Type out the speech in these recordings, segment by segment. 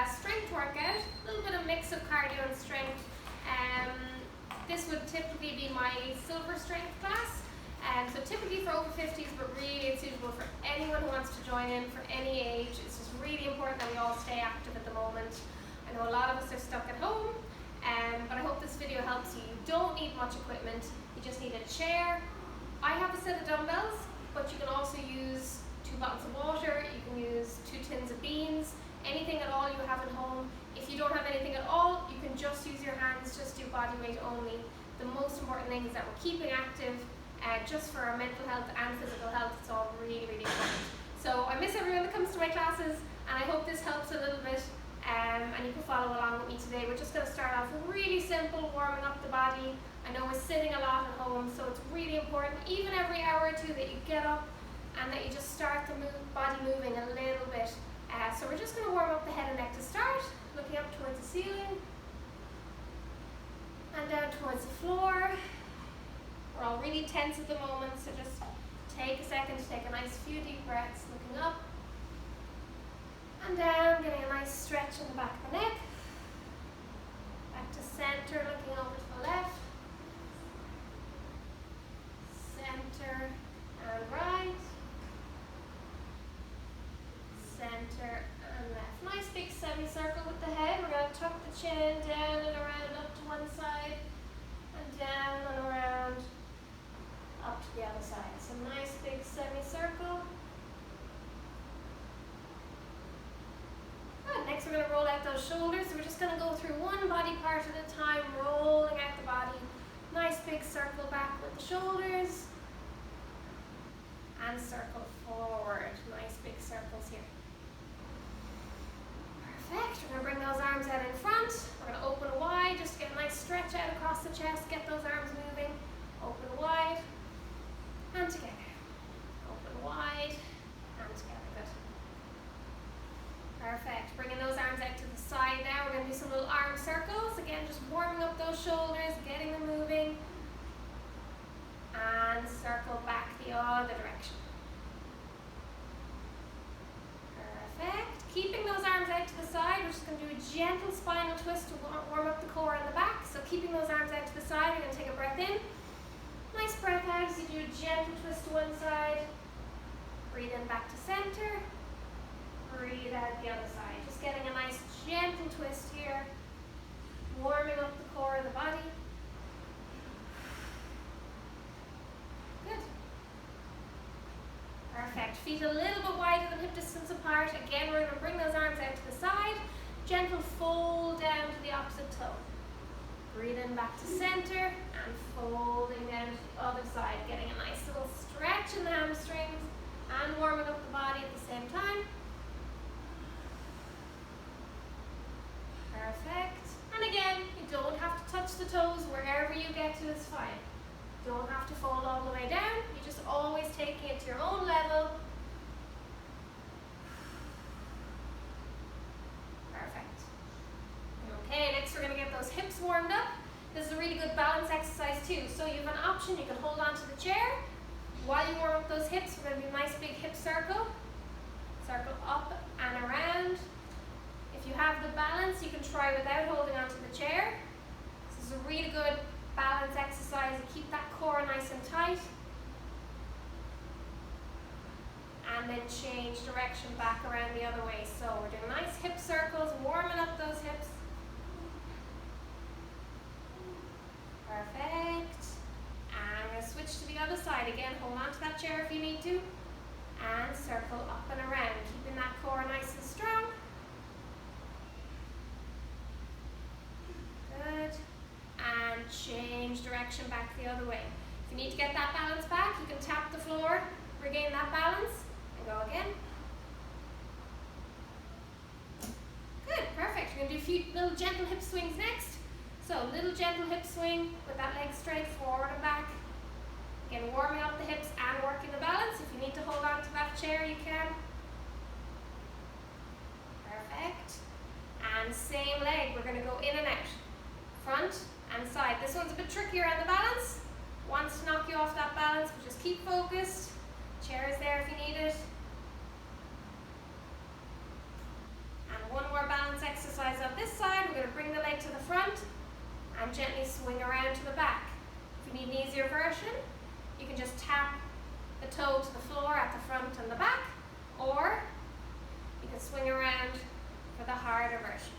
strength workout, a little bit of mix of cardio and strength. This would typically be my silver strength class. So typically for over 50s, but really it's suitable for anyone who wants to join in for any age. It's just really important that we all stay active at the moment. I know a lot of us are stuck at home, but I hope this video helps you. You don't need much equipment, you just need a chair. I have a set of dumbbells, but you can also use 2 bottles of water, you can use 2 tins of beans, anything at all you have at home. If you don't have anything at all, you can just use your hands, just do body weight only. The most important thing is that we're keeping active, just for our mental health and physical health. It's all really, really important. So I miss everyone that comes to my classes, and I hope this helps a little bit, and you can follow along with me today. We're just going to start off really simple, warming up the body. I know we're sitting a lot at home, so it's really important, even every hour or two, that you get up and that you just start the body moving a little bit. So we're just going to warm up the head and neck to start, looking up towards the ceiling and down towards the floor. We're all really tense at the moment, so just take a second to take a nice few deep breaths, looking up and down, getting a nice stretch in the back of the neck. Back to center, looking over to the left. Center and right. Center and left. Nice big semicircle with the head. We're going to tuck the chin down and around, up to one side and down and around, up to the other side. So nice big semicircle. Good. Next we're going to roll out those shoulders. So we're just going to go through one body part at a time, rolling out the body. Nice big circle back with the shoulders. And circle forward. Nice big circles here. Perfect. We're going to bring those arms out in front. We're going to open wide just to get a nice stretch out across the chest. Get those arms moving. Open wide and together. Open wide and together. Good. Perfect. Bringing those arms out to the side now. We're going to do some little arm circles. Again, just warming up those shoulders, getting them moving. And circle back the other direction. Perfect. Keeping those arms out to the side, we're just going to do a gentle spinal twist to warm up the core and the back. So keeping those arms out to the side, we're going to take a breath in. Nice breath out as you do a gentle twist to one side. Breathe in back to center. Breathe out the other side. Just getting a nice gentle twist here. Warming up the core of the body. Good. Perfect. Feet a little bit wider than hip distance apart. Again, we're going to bring those arms out to the side. Gentle fold down to the opposite toe. Breathe in back to center and folding down to the other side. Getting a nice little stretch in the hamstrings and warming up the body at the same time. Perfect. And again, you don't have to touch the toes. Wherever you get to is fine. Don't have to fold all the way down. You're just always taking it to your own level. Perfect. Okay, next we're going to get those hips warmed up. This is a really good balance exercise too. So you have an option. You can hold on to the chair. While you warm up those hips, we're going to do a nice big hip circle. Circle up and around. If you have the balance, you can try without holding onto the chair. This is a really good balance exercise. You keep that core nice and tight. And then change direction back around the other way. So we're doing nice hip circles, warming up those hips. Perfect. And I'm going to switch to the other side. Again, hold on to that chair if you need to. And circle up and around, keeping that core nice and strong. Good. And change direction back the other way. If you need to get that balance back, you can tap the floor, regain that balance, and go again. Good, perfect. We're going to do a few little gentle hip swings next. So, little gentle hip swing with that leg straight forward and back. Again, warming up the hips and working the balance. If you need to hold on to that chair, you can. Perfect. And same leg, we're going to go in and out. Front and side. This one's a bit trickier on the balance. Wants to knock you off that balance, but just keep focused. Chair is there if you need it. And one more balance exercise. gently swing around to the back. If you need an easier version, you can just tap the toe to the floor at the front and the back, or you can swing around for the harder version.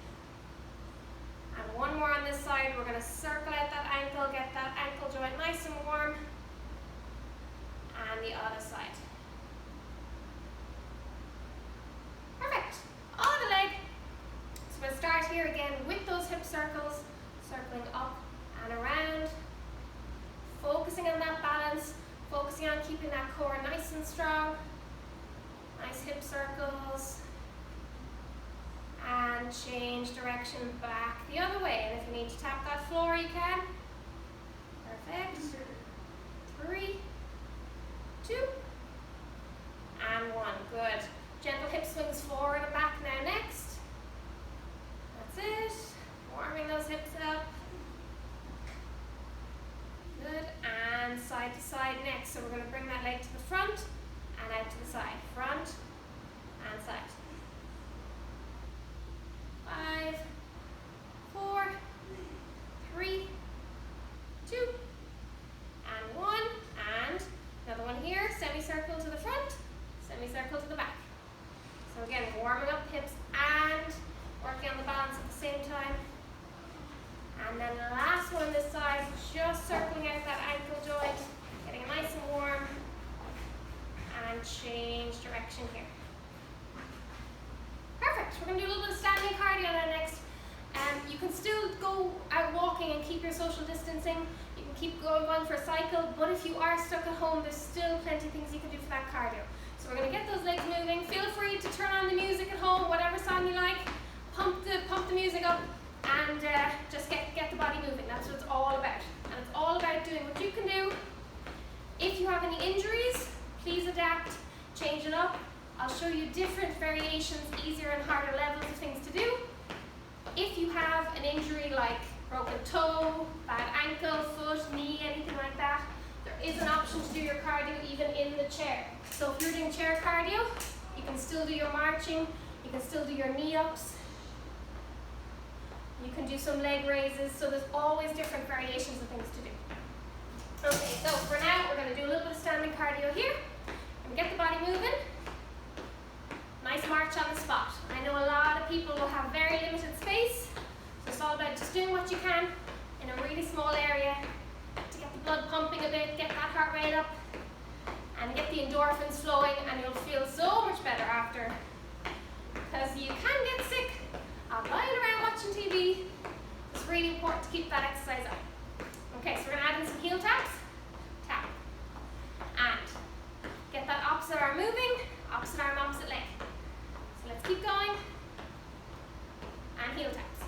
And one more on this side. We're going to circle out that ankle, get that ankle joint nice and warm. And the other side. Perfect. Other leg. So we'll start here again with those hip circles, circling up and around, focusing on that balance, focusing on keeping that core nice and strong. Nice hip circles. And change direction back the other way. And if you need to tap that floor, you can. Perfect. 3, 2, and 1. Good. Gentle hip swings forward and back now next. That's it. Warming those hips up. Good. And side to side next. So we're going to bring that leg to the front and out to the side. Front and side. 5, 4, 3, 2, and 1. And another one here. Semicircle to the front, semicircle to the back. So again, warming up hips and working on the balance at the same time. And then the last one this side, just circling out that ankle joint, getting it nice and warm, and change direction here. Perfect. We're going to do a little bit of standing cardio now next. You can still go out walking and keep your social distancing. You can keep going for a cycle, but if you are stuck at home, there's still plenty of things you can do for that cardio. So we're going to get those legs moving. Feel free to turn on the music at home, whatever song you like. Pump the music up and just get the body moving. That's what it's all about. And it's all about doing what you can do. If you have any injuries, please adapt, change it up. I'll show you different variations, easier and harder levels of things to do. If you have an injury like broken toe, bad ankle, foot, knee, anything like that, there is an option to do your cardio even in the chair. So if you're doing chair cardio, you can still do your marching, you can still do your knee ups, you can do some leg raises, so there's always different variations of things to do. Okay, so for now we're going to do a little bit of standing cardio here, and get the body moving. Nice march on the spot. I know a lot of people will have very limited space, so it's all about just doing what you can in a really small area to get the blood pumping a bit, get that heart rate up, and get the endorphins flowing, and you'll feel so much better after. Because you can get sick lying around watching TV. It's really important to keep that exercise up. Okay, so we're going to add in some heel taps. Tap. And get that opposite arm moving, opposite arm, opposite leg. So let's keep going. And heel taps.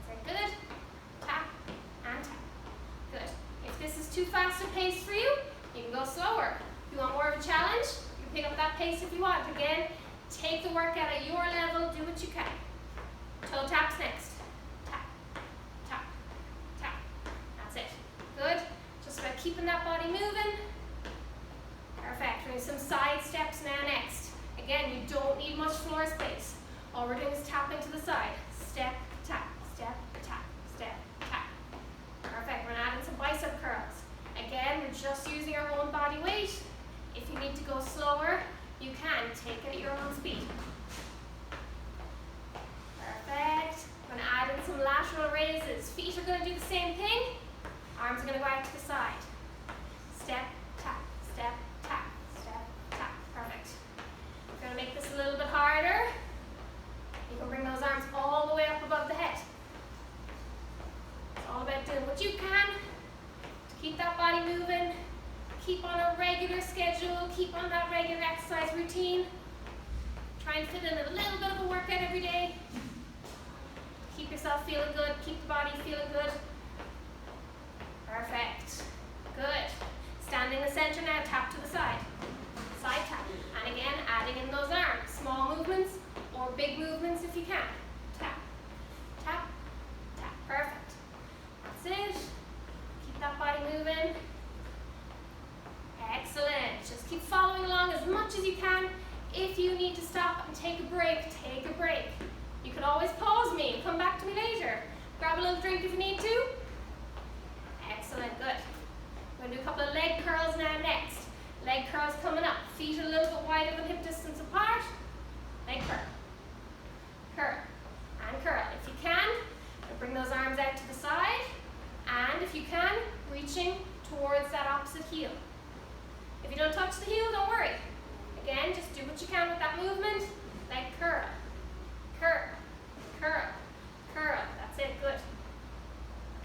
That's it. Good. Tap and tap. Good. If this is too fast a pace for you, you can go slower. If you want more of a challenge, you can pick up that pace if you want. Again, take the workout at your level, do what you can. Toe taps next. Tap, tap, tap. That's it. Good. Just about keeping that body moving. Perfect. We're doing some side steps now next. Again, you don't need much floor space. All we're doing is tapping to the side. Step, tap, step, tap, step, tap. Perfect. We're going to add in some bicep curls. Again, we're just using our own body weight. If you need to go slower, you can. Take it at your own speed. Perfect. We're going to add in some lateral raises. Feet are going to do the same thing. Arms are going to go out to the side. Step, tap, step, tap, step, tap. Perfect. We're going to make this a little bit harder. You can bring those arms all the way up above the head. It's all about doing what you can to keep that body moving. Keep on a regular schedule. Keep on that regular exercise routine. Try and fit in a little bit of a workout every day. Keep yourself feeling good. Keep the body feeling good. Perfect. Good. Standing in the center now. Tap to the side. Side tap. And again, adding in those arms. Small movements or big movements if you can. Tap. Tap. Tap. Perfect. That's it. Keep that body moving. Excellent. Just keep following along as much as you can. If you need to stop and take a break, take a break. You can always pause me and come back to me later. Grab a little drink if you need to. Excellent, good. We're going to do a couple of leg curls now next. Leg curls coming up. Feet a little bit wider than hip distance apart. Leg curl. Curl. And curl. If you can, bring those arms out to the side. And if you can, reaching towards that opposite heel. If you don't touch the heel, don't worry. Again, just do what you can with that movement. Leg curl. Curl. Curl. Curl. That's it, good.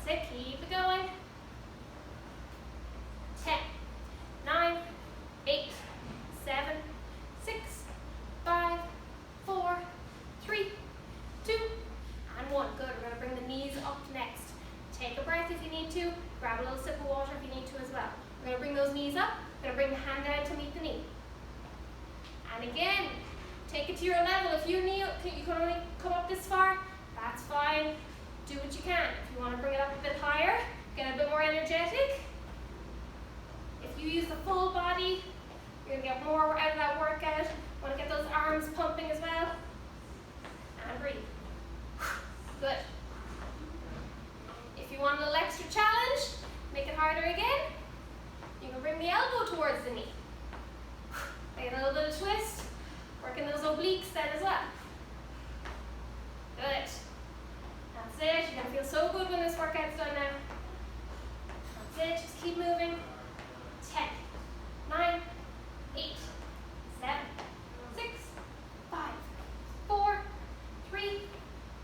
That's it, keep it going. 10, 9, 8, 7, 6, 5, 4, 3, 2, and 1. Good, we're going to bring the knees up next. Take a breath if you need to. Grab a little sip of water if you need to as well. We're going to bring those knees up. We're going to bring the hand down to meet the knee. And again, take it to your level. If you can only come up this far, that's fine. Do what you can. If you want to bring it up a bit higher, get a bit more energetic. If you use the full body, you're going to get more out of that workout. Want to get those arms pumping as well. And breathe. Good. If you want a little extra challenge, make it harder again. You can bring the elbow towards the knee. Make a little bit of twist. Working those obliques then as well. Good. That's it. You're going to feel so good when this workout's done now. That's it. Just keep moving. 10, 9, 8, 7, 6, 5, 4, 3,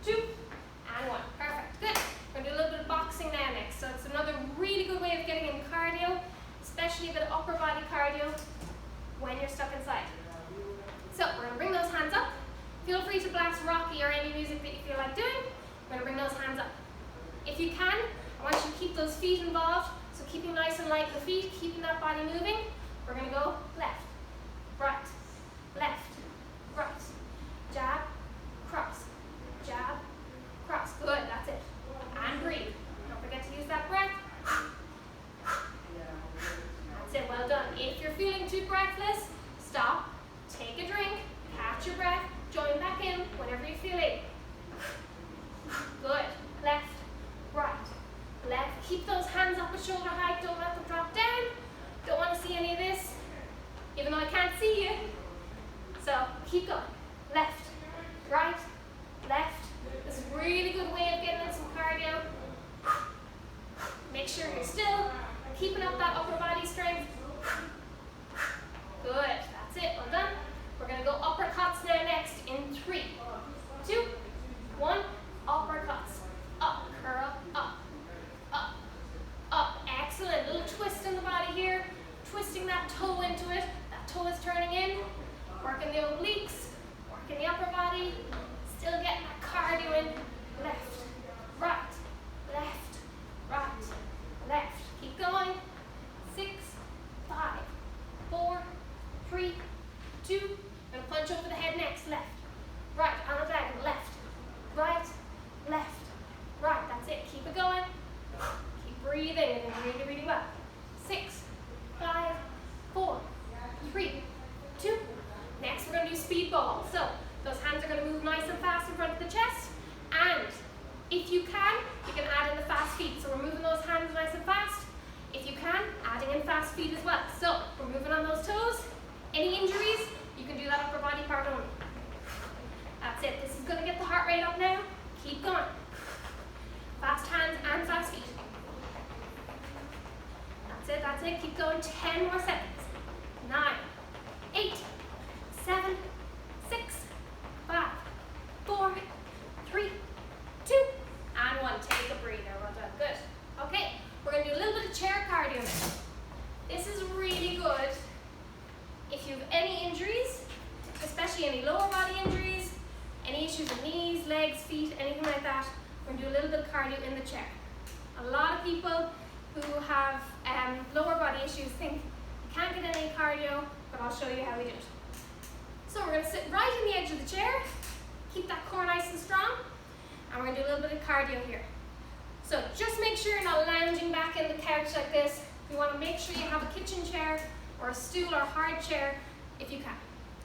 2, and 1. Perfect. Good. We're going to do a little bit of boxing now next. So it's another really good way of getting in cardio, especially a bit of upper body cardio when you're stuck inside. So we're going to bring those hands up. Feel free to blast Rocky or any music that you feel like doing. We're going to bring those hands up. If you can, I want you to keep those feet involved. So keeping nice and light the feet, keeping that body moving. We're going to go left, right, left, right, jab, cross, jab, cross. Good, that's it. And breathe. Don't forget to use that breath. That's it, well done. If you're feeling too breathless, stop, take a drink, catch your breath, join back in whenever you feel it. Good. Left, right, left. Keep those hands up at shoulder height. Don't let them drop down. Don't want to see any of this, even though I can't see you. So keep going. Left, right, left. This is a really good way of getting in some cardio. Make sure you're still keeping up that upper body strength. Good. That's it. Well done. We're going to go uppercuts now next in 3, 2, 1. Uppercuts. Up, curl, up, up, up. Excellent. Little twist in the body here. Twisting that toe into it. That toe is turning in. Working the obliques. Working the upper body. Still getting that cardio in. Left, right, left, right, left. Keep going. 6, 5, 4, 3, 2. Gonna punch over the head next. Left, right, on a diagonal. Left, right, left, right. That's it. Keep it going. Keep breathing. You're doing really, really well. 6, 5, 4, 3, 2. Next, we're going to do speed ball. So those hands are going to move nice and fast in front of the chest. And if you can add in the fast feet. So we're moving those hands nice and fast. If you can, adding in fast feet as well. So we're moving on those toes. Any injuries, you can do that upper body part only. That's it. This is going to get the heart rate up now. Keep going. Fast hands and fast feet. That's it, that's it. Keep going. 10 more seconds. 9, 8, 7, 6, 5, 4, 3, 2, and 1. Take a breather. Well done. Good. Okay, we're going to do a little bit of chair cardio now. This is really good if you have any injuries, especially any lower body injuries, any issues with knees, legs, feet, anything like that. We're going to do a little bit of cardio in the chair. A lot of people who have lower body issues think you can't get any cardio, but I'll show you how we do it. So we're going to sit right in the edge of the chair, keep that core nice and strong, and we're going to do a little bit of cardio here. So just make sure you're not lounging back in the couch like this. You want to make sure you have a kitchen chair or a stool or a hard chair if you can.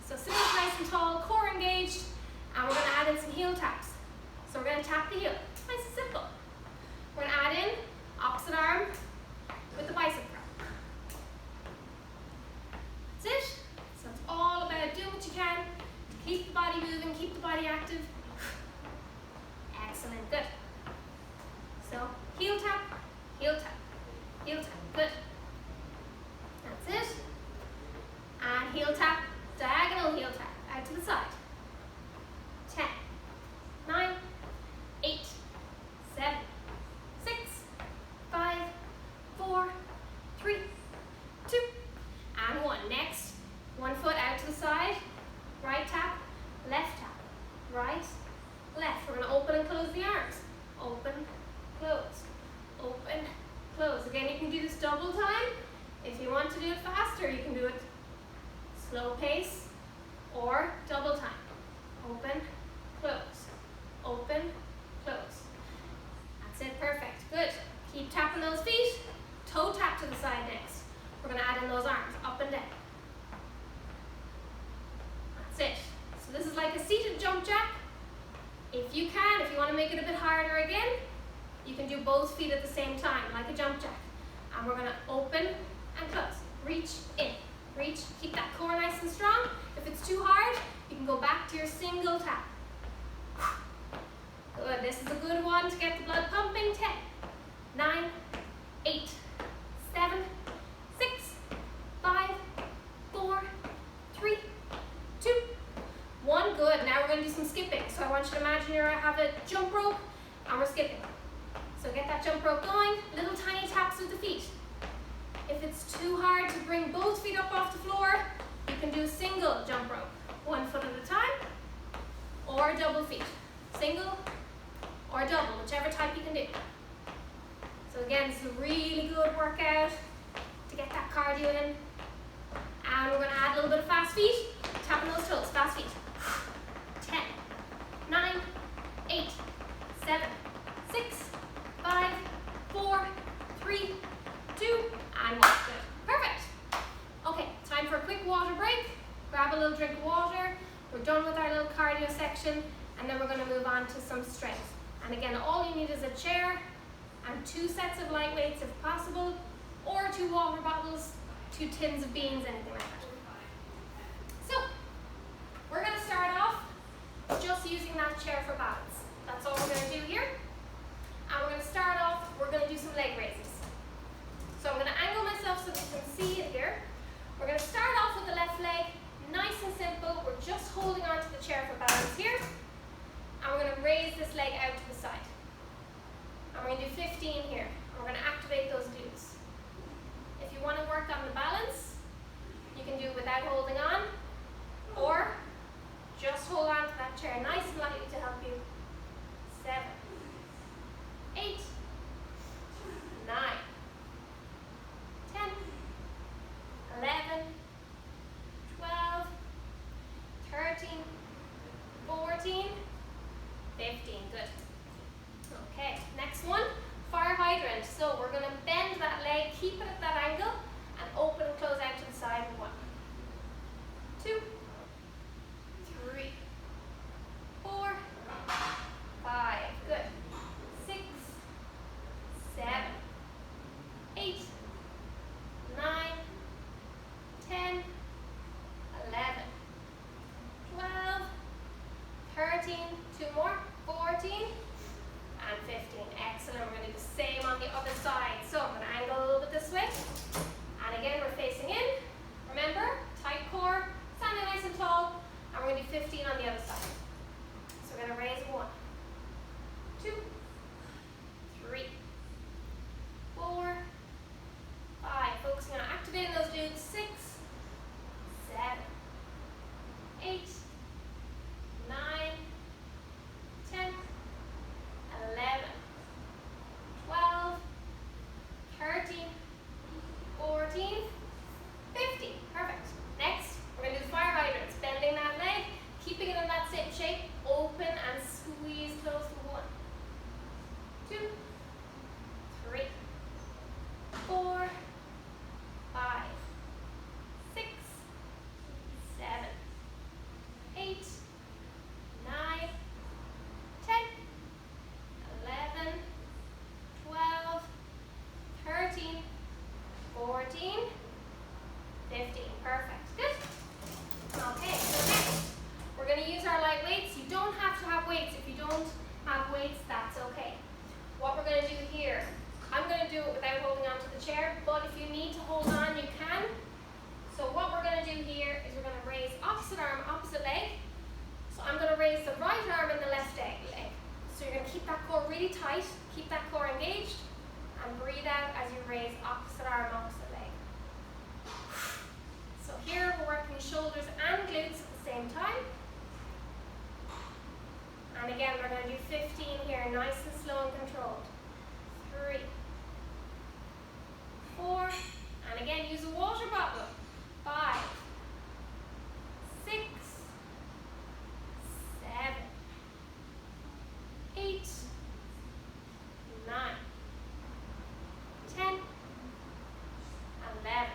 So sit up nice and tall, core engaged, and we're going to add in some heel taps. So we're going to tap the heel. Nice and simple. the body active. Excellent, good. So heel tap, heel tap, heel tap, good. That's it. And heel tap, diagonal heel tap, out to the side. 10, 9, 8, 7, 6, 5, 4, 3, 2, and 1. Next, one foot out to the side, right tap, left tap, right, left. We're going to open and close the arms. Open, close, open, close. Again, you can do this double time. If you want to do it faster, you can do it slow pace or double time. Open, close, open, close. That's it, perfect, good. Keep tapping those feet. Toe tap to the side next. We're going to add in those arms, up and down. That's it. So this is like a seated jump jack. If you want to make it a bit harder again, you can do both feet at the same time, like a jump jack. And we're going to open and close. Reach in, reach, keep that core nice and strong. If it's too hard, you can go back to your single tap. Good, this is a good one to get the blood pumping. 10, 9, 8, 7, 6, 5, 4, 3, 2, 1. Good, now we're going to do some skipping. So I want you to imagine you have a jump rope and we're skipping. So get that jump rope going, little tiny taps with the feet. If it's too hard to bring both feet up off the floor, you can do a single jump rope, one foot at a time, or double feet. Single or double, whichever type you can do. So again, this is a really good workout to get that cardio in. And we're going to add a little bit of fast feet, tapping those toes, fast feet. 10, 9, 8, 7, 6, 5, 4, 3, 2, and 1. Good. Perfect. Okay, time for a quick water break. Grab a little drink of water. We're done with our little cardio section, and then we're going to move on to some strength. And again, all you need is a chair and 2 sets of light weights if possible, or 2 water bottles, 2 tins of beans, anything like that. So, we're going to start off just using that chair for balance. That's all we're going to do here. And we're going to start off, we're going to do some leg raises. So I'm going to angle myself so that you can see it here. We're going to start off with the left leg, nice and simple. We're just holding onto the chair for balance here. And we're going to raise this leg out to the side. And we're going to do 15 here. And we're going to activate those glutes. If you want to work on the balance, you can do it without holding on, or just hold on to that chair nice and lightly to help you. 7, 8, 9, 10, 11, 12, 13, 14, 15. Good. Okay, next one, fire hydrant. So we're going to bend that leg, keep it at that angle, and open and close out to the side. 1, 2, 3, 4, 5. Good. 6, 7, 8, 9, 10, 11, 12, 13, 2 more, 14, and 15. Excellent. We're going to do the same on the other side. So I'm going to angle a little bit this way. do it without holding on to the chair, but if you need to hold on, you can. So what we're going to do here is we're going to raise opposite arm, opposite leg. So I'm going to raise the right arm and the left leg. So you're going to keep that core really tight, keep that core engaged, and breathe out as you raise opposite arm, opposite leg. So here we're working shoulders and glutes at the same time. And again, we're going to do 15 here, nice and slow and controlled. 3, 4, and again, use a water bottle. 5, 6, 7, 8, 9, 10, 11,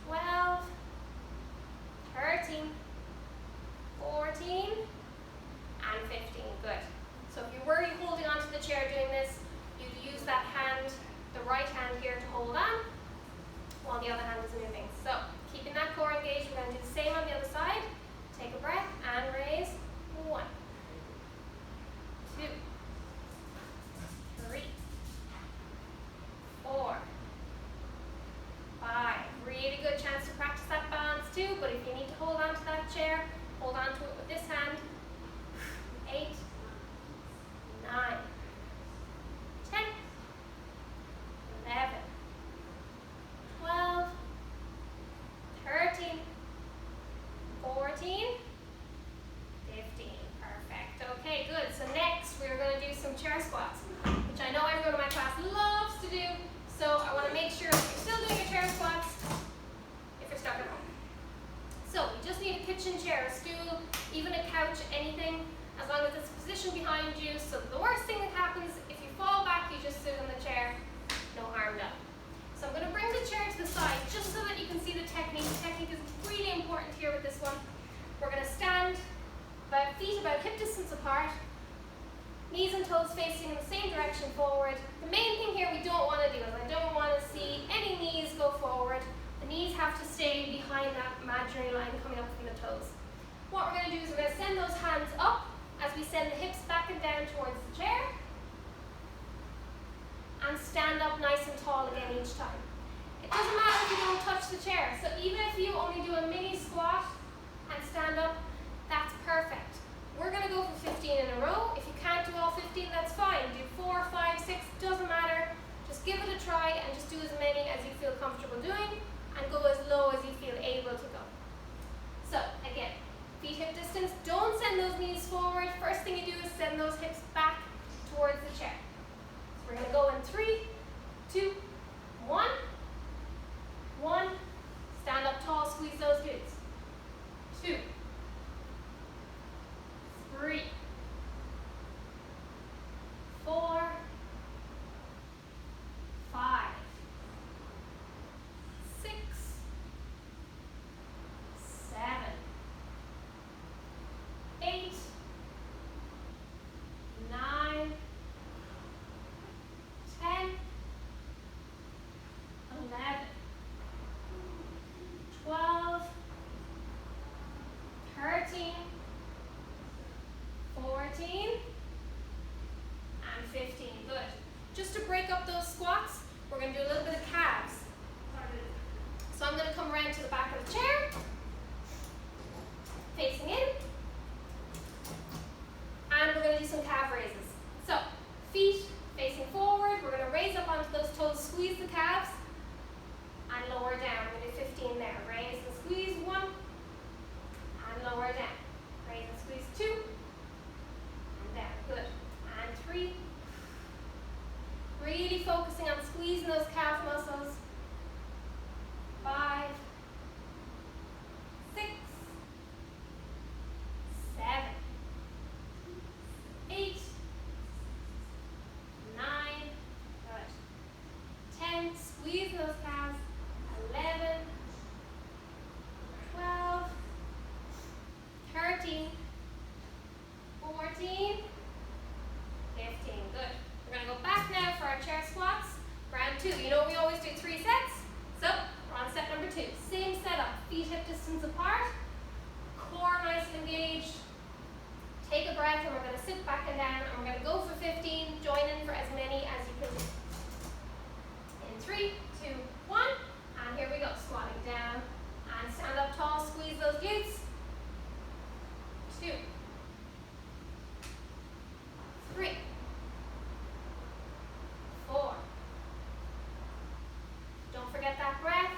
12, 13, 14, and 15. Good. So if you were holding onto the chair doing this, you'd use that hand, the right hand here, to hold on while the other hand is moving. So keeping that core engaged, we're going to do the same on the other side. Take a breath and raise. 1, 2, 3, 4, 5. Really good chance to practice that balance too, but if you need to hold on to that chair, hold on to it with this hand. 8, 9, 10, 11, 12, 13, 14, 15. Perfect. Okay, good. So next we're going to do some chair squats, which I know everyone in my class loves to do. So I want to make sure that you're still doing your chair squats if you're stuck at home. So you just need a kitchen chair, a stool, even a couch, anything, as long as it's positioned behind you. So the worst thing that happens, if you fall back, you just sit on the chair, no harm done. So I'm going to bring the chair to the side just so that you can see the technique. The technique is really important here with this one. We're going to stand feet about hip distance apart, knees and toes facing in the same direction forward. The main thing here we don't want to do is I don't want to see any knees go forward. The knees have to stay behind that imaginary line coming up from the toes. What we're going to do is we're going to send those hands up as we send the hips back and down towards the chair. And stand up nice and tall again each time. It doesn't matter if you don't touch the chair. So even if you only do a mini squat and stand up, that's perfect. We're going to go for 15 in a row. If you can't do all 15, that's fine. Do 4, 5, 6, doesn't matter. Just give it a try and just do as many as you feel comfortable doing and go as low as you feel able to go. So again, feet hip distance. Don't send those knees forward. First thing you do is send those hips back towards the chair. So we're going to go in 3, 2, 1. 1. Stand up tall, squeeze those glutes. 2, 3, 4, 5, 6, 7, 8, 9, 10, 11, 12, 13, 14, and 15. Good. Just to break up those squats, we're going to do a little bit of calves. So I'm going to come around to the back of the chair, facing in, and we're going to do some calf raises. So feet facing forward, we're going to raise up onto those toes, squeeze the calves, and lower down. We're going to do 15 there. Raise and squeeze, 1, and lower down. Raise and squeeze, 2, and down. Good. And 3. Really focusing on squeezing those calf muscles. 5, 6, 7, 8, 9, good. 10, squeeze those calves. 11, 12, 13, 14, 15. Good. We're going to go back now for our chair squats. Round 2. You know we always do 3 sets. So we're on set number 2. Same setup. Feet hip distance apart. Core nice and engaged. Take a breath and we're going to sit back and down and we're going to go for 15. Join in for as many as you can do. 3, 2, 1. And here we go. Squatting down and stand up tall. Squeeze those glutes. 2, 3, 4. Don't forget that breath.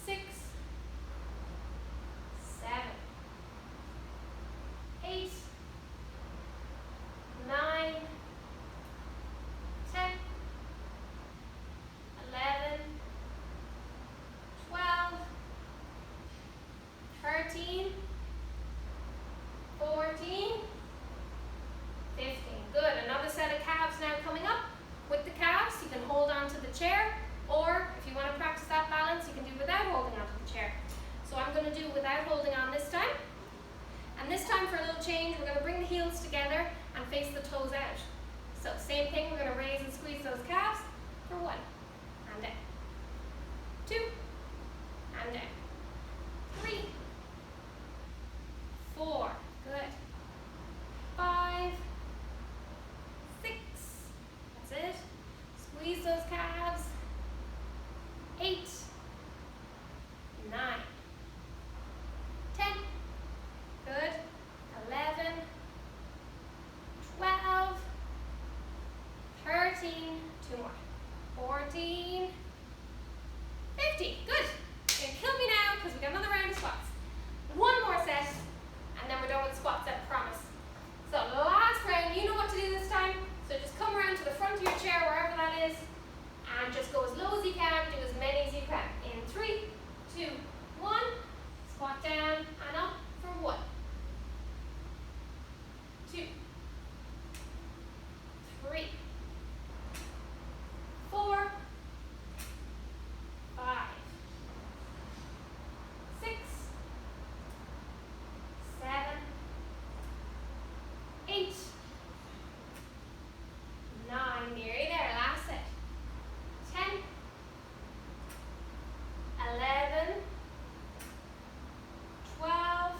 6, 7, 8, 9, 10, 11, 12, 13, 14, 15. Good. Another set of calves now coming up. With the calves, you can hold on to the chair, or if you want to practice that balance, you can do without holding on to the chair. So I'm going to do without holding on this time. And this time, for a little change, we're going to bring the heels together and face the toes out. So same thing, we're going to raise and squeeze those calves for 1, and down. 2, and down. 3, 4, good. 5, 6, that's it. Squeeze those calves. 8, 9, 10, good. 11, 12, 13, 2 more. 14, 15, good. You're gonna kill me now because we got another round of squats. One more set, and then we're done with squats, I promise. So last round, you know what to do this time. So just come around to the front of your chair, wherever that is, and just go as low as you can, do as many as you can. In 3, 2, 1, squat down and up for 1, 2, 3, 4, 5, 6, 7, 8, 9, nearly there, last set. 10, 11, 12,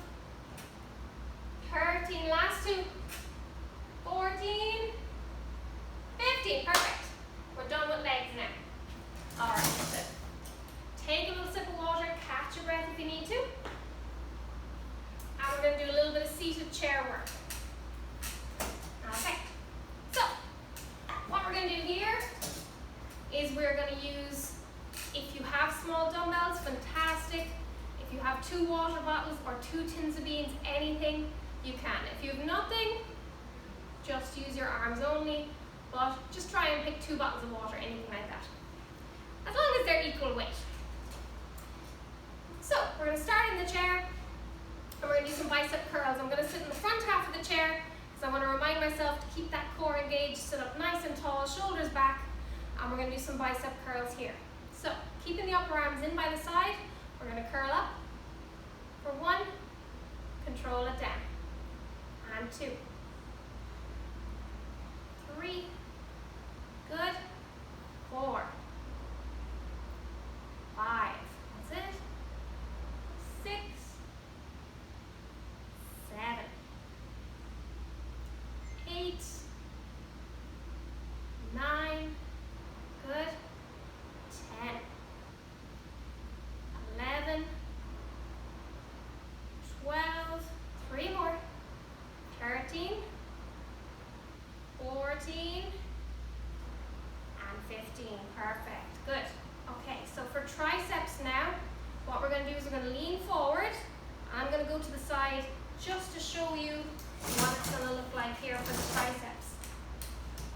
13, last 2, 14, 15, perfect. We're done with legs now. All right, so take a little sip of water, catch your breath if you need to. And we're going to do a little bit of seated chair work. Okay, so what we're going to do here is we're going to use, if you have small dumbbells, fantastic. If you have 2 water bottles or 2 tins of beans, anything, you can. If you have nothing, just use your arms only, but just try and pick 2 bottles of water, anything like that. As long as they're equal weight. So we're going to start in the chair, and we're going to do some bicep curls. I'm going to sit in the front half of the chair, because I want to remind myself to keep that core engaged, sit up nice and tall, shoulders back, and we're going to do some bicep curls here. So keeping the upper arms in by the side, we're going to curl up for 1, control it down, and 2, 3, good, 4, 5, that's it, 6, 7, 8, 9, good, 10, 11, 12, 3 more, 13, 14, and 15. Perfect. Good. Okay, so for triceps now, what we're going to do is we're going to lean forward. I'm going to go to the side just to show you what it's going to look like here for the triceps.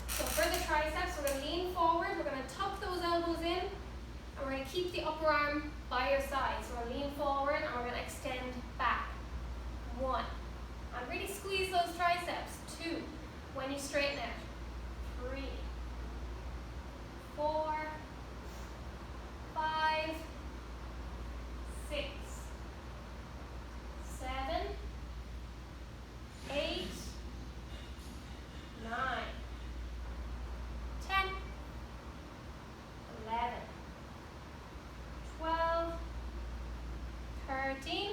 So for the triceps, we're going to lean forward. We're going to tuck those elbows in, and we're going to keep the upper arm by your side. So we're going to lean forward, and we're going to extend back. 1. And really squeeze those triceps. 2. When you straighten out. 3, 4, 5, 6, 7, 8, 9, 10, 11, 12, 13,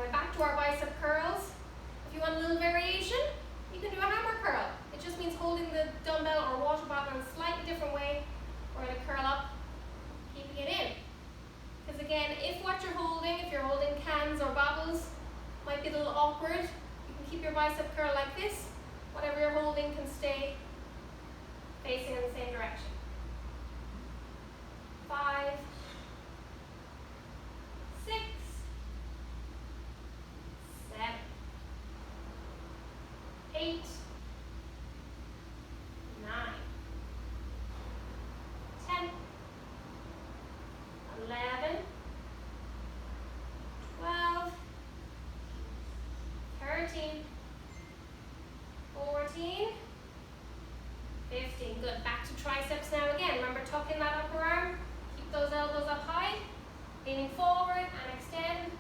going back to our bicep curls. If you want a little variation, you can do a hammer curl. It just means holding the dumbbell or water bottle in a slightly different way. We're going to curl up, keeping it in. Because again, if what you're holding, if you're holding cans or bottles, might be a little awkward. You can keep your bicep curl like this. Whatever you're holding can stay facing in the same direction. 5, 6, 7, 8, 9, 10, 11, 12, 13, 14, 15. Good. Back to triceps now again. Remember, tuck in that upper arm. Keep those elbows up high. Leaning forward and extend.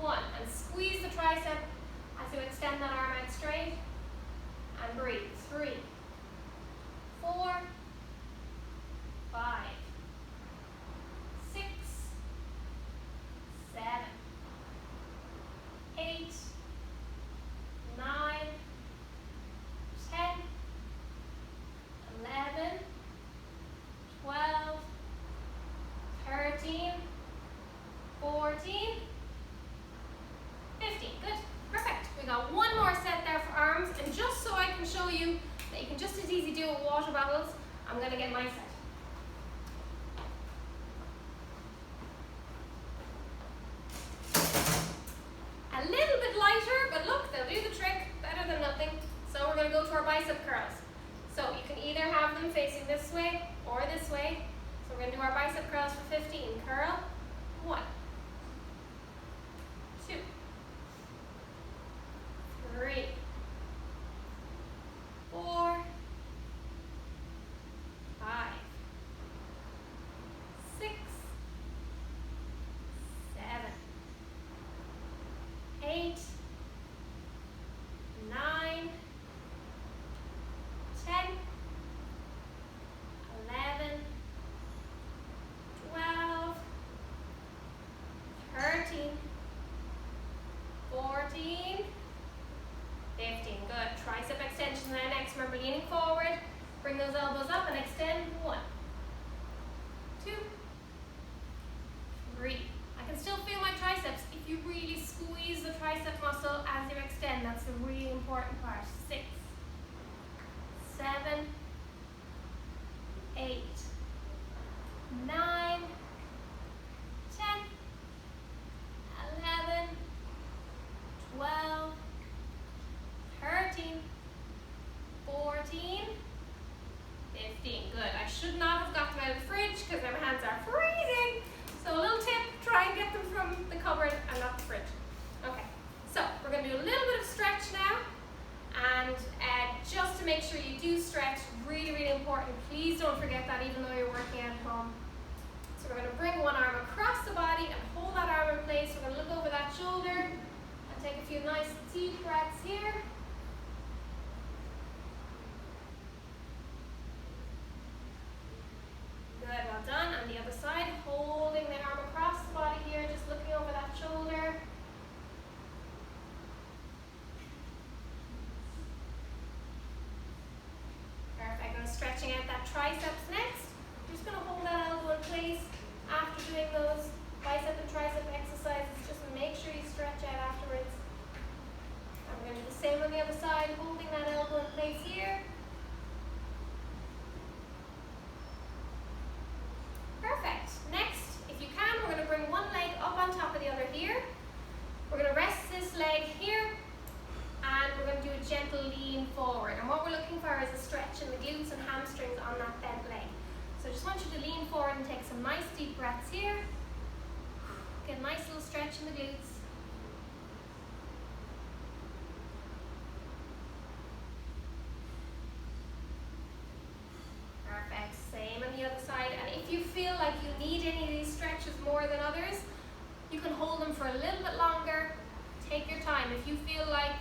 1. And squeeze the tricep as you extend that arm out straight. And breathe. 3, 4, 5, 6, 7, 8, 9, 10, 11, 12, 13, 14, 15. Good. Perfect. We got one more set there for arms, and just so I can show you that you can just as easy do it with water bottles, I'm going to get my set. A little bit lighter, but look, they'll do the trick better than nothing. So we're going to go to our bicep curls. So you can either have them facing this way or this way. So we're going to do our bicep curls for 15. Curl. 1, 2, 3, 4, 5, 6, 7, 8, 9, 10, 11, 12, 13, 14, 15. Good. Tricep extension there next. Remember, leaning forward. Bring those elbows up and extend. 1, 2, 3. I can still feel my triceps. If you really squeeze the tricep muscle as you extend, that's the really important part. 6, 7, 8, 9, 10, 11, 12, 13, 14, 15. Good. I should not have got them out of the fridge because my hands are freezing. So a little tip, try and get them from the cupboard and not the fridge. Okay, so we're going to do a little bit of stretch now. And just to make sure you do stretch, really, really important, please don't forget that even though you're working at home. So we're going to bring one arm across the body and hold that arm in place. We're going to look over that shoulder and take a few nice deep breaths here. Good, well done. On the other side, holding the arm across the body here, just looking over that shoulder. Perfect. And stretching out that triceps next. You're just going to hold that elbow in place after doing those bicep and tricep exercises. Just make sure you stretch out afterwards. And we're going to do the same on the other side, holding that elbow in place here. Perfect. Next, if you can, we're going to bring one leg up on top of the other here. We're going to rest this leg here, and we're going to do a gentle lean forward. And what we're looking for is a stretch in the glutes and hamstrings on that bent leg. So I just want you to lean forward and take some nice deep breaths here. Get a nice little stretch in the glutes. Perfect. Same on the other side. And if you feel like you need any of these stretches more than others, you can hold them for a little bit longer. Take your time. If you feel like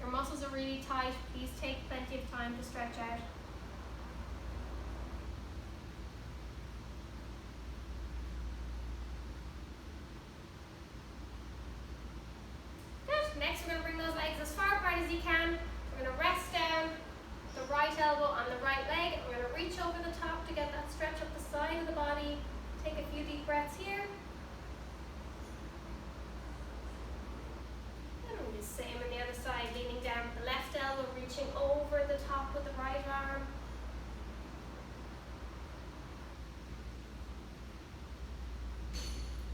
your muscles are really tight, please take plenty of time to stretch out. as you can. We're going to rest down the right elbow on the right leg. We're going to reach over the top to get that stretch up the side of the body. Take a few deep breaths here. And we'll do the same on the other side, leaning down with the left elbow, reaching over the top with the right arm.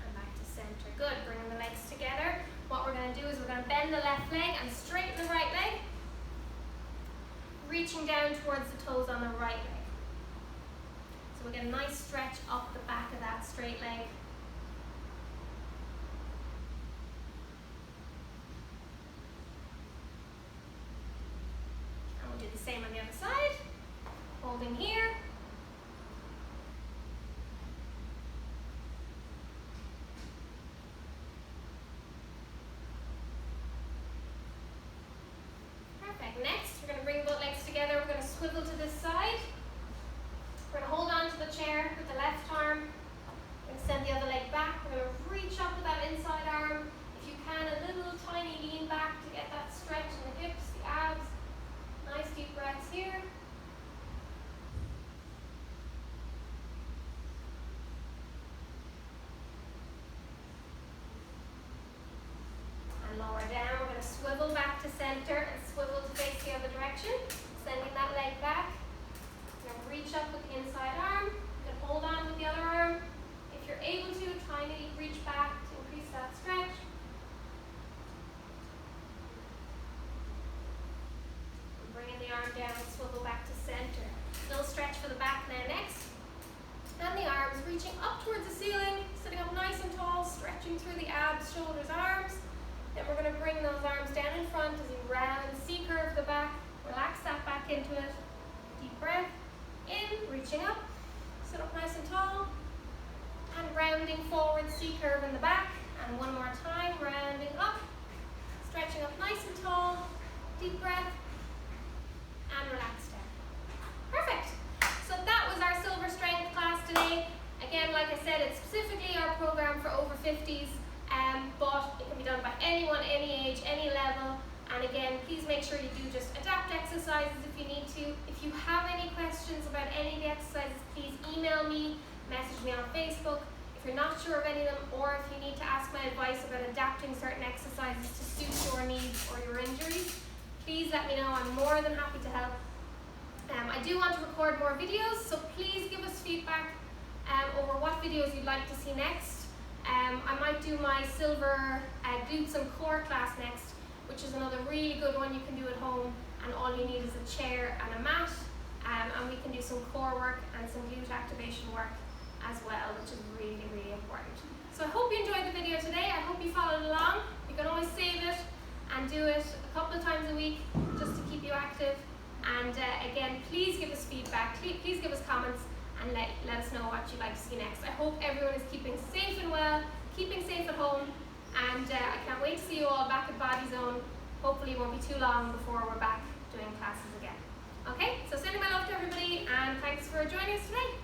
And back to center. Good. Bringing the legs together. What we're going to do is we're going to bend the left leg and straighten the right leg, reaching down towards the toes on the right leg. So we get a nice stretch up the back of that straight leg. And we'll do the same on the other side. Holding here. Next, we're going to bring both legs together. We're going to swivel to this side. We're going to hold on to the chair with the left arm. Extend the other leg back. We're going to reach up with that inside arm. If you can, a little tiny lean back to get that stretch in the hips, the abs. Nice deep breaths here. And lower down. We're going to swivel back to center and swivel to face the other direction. Sending that leg back. We're going to reach up with the inside arm. We're going to hold on with the other arm. If you're able to, try to reach back to increase that stretch. And bringing the arm down and swivel back to center. Little stretch for the back now next. And the arms reaching up towards the ceiling, sitting up nice and tall, stretching through the abs, shoulders, arms. Then we're going to bring those arms down in front as you round, C-curve the back. Relax that back into it. Deep breath. In, reaching up. Sit up nice and tall. And rounding forward, C-curve in the back. And one more time, rounding up. Stretching up nice and tall. Deep breath. And relax down. Perfect. So that was our silver strength class today. Again, like I said, it's specifically our program for over 50s. But it can be done by anyone, any age, any level. And again, please make sure you do just adapt exercises if you need to. If you have any questions about any of the exercises, please email me, message me on Facebook. If you're not sure of any of them, or if you need to ask my advice about adapting certain exercises to suit your needs or your injuries, please let me know. I'm more than happy to help. I do want to record more videos, so please give us feedback over what videos you'd like to see next. I might do my silver glutes and core class next, which is another really good one you can do at home, and all you need is a chair and a mat, and we can do some core work and some glute activation work as well, which is really, really important. So I hope you enjoyed the video today. I hope you followed along. You can always save it and do it a couple of times a week just to keep you active. And again, please give us feedback, please give us comments, and let us know what you'd like to see next. I hope everyone is keeping safe and well, keeping safe at home, and I can't wait to see you all back at Body Zone. Hopefully it won't be too long before we're back doing classes again. Okay, so sending my love to everybody, and thanks for joining us today.